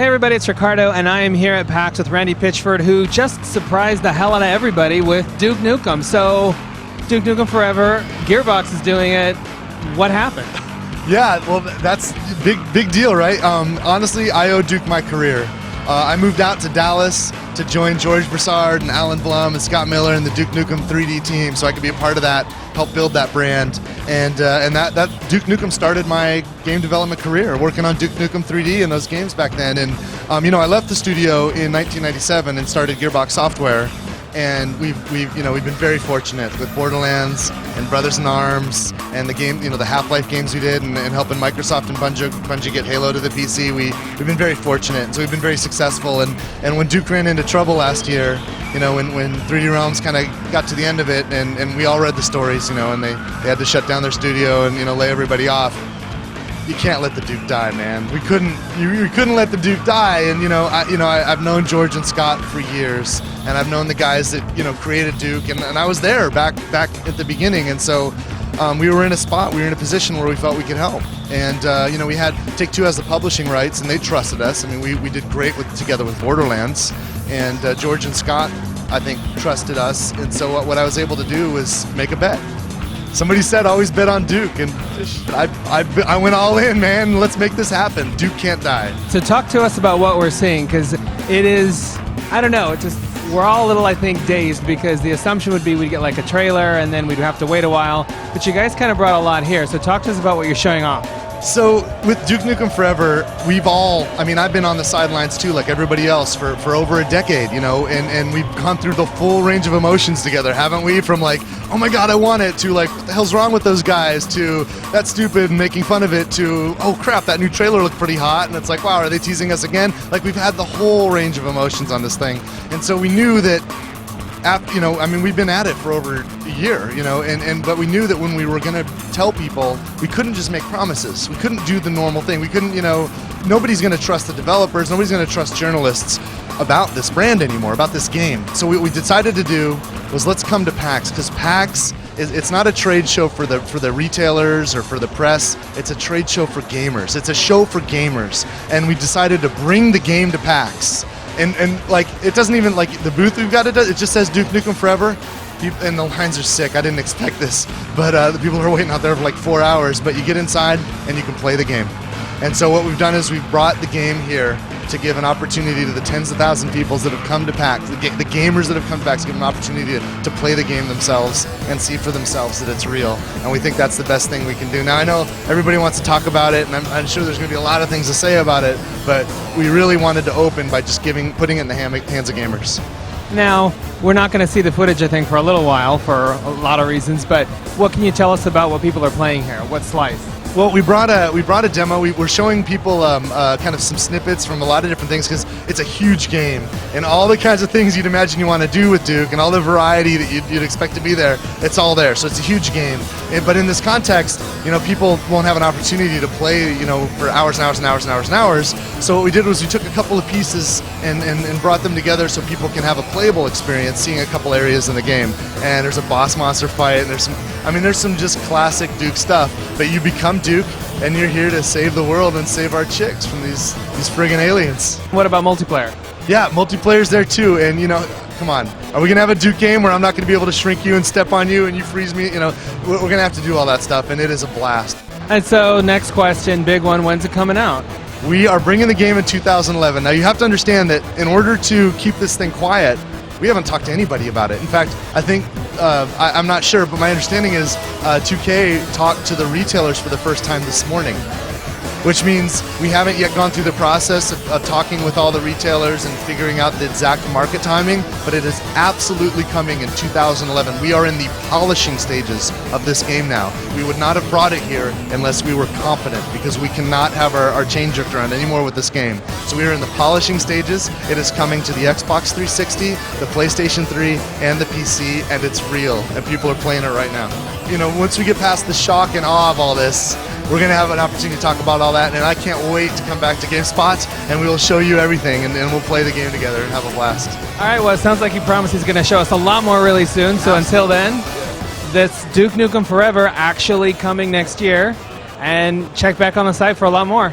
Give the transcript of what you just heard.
Hey everybody, it's Ricardo, and I am here at PAX with Randy Pitchford, who just surprised the hell out of everybody with Duke Nukem. So, Duke Nukem Forever, Gearbox is doing it. What happened? Yeah, well, that's big deal, right? Honestly, I owe Duke my career. I moved out to Dallas to join George Broussard and Alan Blum and Scott Miller and the Duke Nukem 3D team, so I could be a part of that, help build that brand, and that Duke Nukem started my game development career, working on Duke Nukem 3D and those games back then. And I left the studio in 1997 and started Gearbox Software. And we've been very fortunate with Borderlands and Brothers in Arms and the game, the Half-Life games we did, and helping Microsoft and Bungie get Halo to the PC. We've been very fortunate, and so we've been very successful. And when Duke ran into trouble last year, when 3D Realms kind of got to the end of it, and we all read the stories, and they had to shut down their studio and lay everybody off. You can't let the Duke die, man. We couldn't let the Duke die. And I've known George and Scott for years, and I've known the guys that created Duke, and I was there back at the beginning. And so we were in a position where we felt we could help. And we had Take-Two as the publishing rights, and they trusted us. I mean, we did great together with Borderlands, and George and Scott, I think, trusted us. And so what I was able to do was make a bet. Somebody said always bet on Duke, and I went all in, man. Let's make this happen. Duke can't die. So talk to us about what we're seeing, because it is, I don't know, we're all a little, I think, dazed, because the assumption would be we'd get like a trailer and then we'd have to wait a while, but you guys kind of brought a lot here. So talk to us about what you're showing off. So with Duke Nukem Forever, I've been on the sidelines too, like everybody else, for over a decade, and we've gone through the full range of emotions together, haven't we? From like, oh my God, I want it, to like, what the hell's wrong with those guys, to that's stupid and making fun of it, to, oh crap, that new trailer looked pretty hot, and it's like, wow, are they teasing us again? Like, we've had the whole range of emotions on this thing, and so we knew that we've been at it for over a year, but we knew that when we were going to tell people, we couldn't just make promises. We couldn't do the normal thing. We couldn't, nobody's going to trust the developers. Nobody's going to trust journalists about this brand anymore, about this game. So what we decided to do was, let's come to PAX, because PAX it's not a trade show for the retailers or for the press. It's a trade show for gamers. It's a show for gamers, and we decided to bring the game to PAX. And like, it doesn't even, like, the booth we've got, it just says Duke Nukem Forever, and the lines are sick. I didn't expect this, but the people are waiting out there for like 4 hours, but you get inside and you can play the game. And so what we've done is we've brought the game here to give an opportunity to the tens of thousands of people that have come to PAX, the gamers that have come to PAX, to give them an opportunity to play the game themselves and see for themselves that it's real. And we think that's the best thing we can do. Now, I know everybody wants to talk about it, and I'm sure there's going to be a lot of things to say about it, but we really wanted to open by just putting it in the hands of gamers. Now, we're not going to see the footage, I think, for a little while, for a lot of reasons, but what can you tell us about what people are playing here? What slice? Well, we brought a demo. We're showing people kind of some snippets from a lot of different things, because it's a huge game, and all the kinds of things you'd imagine you want to do with Duke, and all the variety that you'd expect to be there, it's all there. So it's a huge game. But in this context, people won't have an opportunity to play, for hours and hours and hours and hours and hours. So what we did was we took a couple of pieces and brought them together so people can have a playable experience, seeing a couple areas in the game. And there's a boss monster fight, and there's some just classic Duke stuff. But you become Duke, and you're here to save the world and save our chicks from these friggin' aliens. What about multiplayer? Yeah, multiplayer's there too, and come on. Are we gonna have a Duke game where I'm not gonna be able to shrink you and step on you and you freeze me? We're gonna have to do all that stuff, and it is a blast. And so, next question, big one, when's it coming out? We are bringing the game in 2011. Now, you have to understand that in order to keep this thing quiet, we haven't talked to anybody about it. In fact, I think, I'm not sure, but my understanding is 2K talked to the retailers for the first time this morning, which means we haven't yet gone through the process of talking with all the retailers and figuring out the exact market timing, but it is absolutely coming in 2011. We are in the polishing stages of this game now. We would not have brought it here unless we were confident, because we cannot have our chain jerked around anymore with this game. So we are in the polishing stages. It is coming to the Xbox 360, the PlayStation 3, and the PC, and it's real, and people are playing it right now. Once we get past the shock and awe of all this, we're going to have an opportunity to talk about all that, and I can't wait to come back to GameSpot, and we will show you everything, and we'll play the game together and have a blast. All right, well, it sounds like he promised he's going to show us a lot more really soon, so until then, that's Duke Nukem Forever actually coming next year, and check back on the site for a lot more.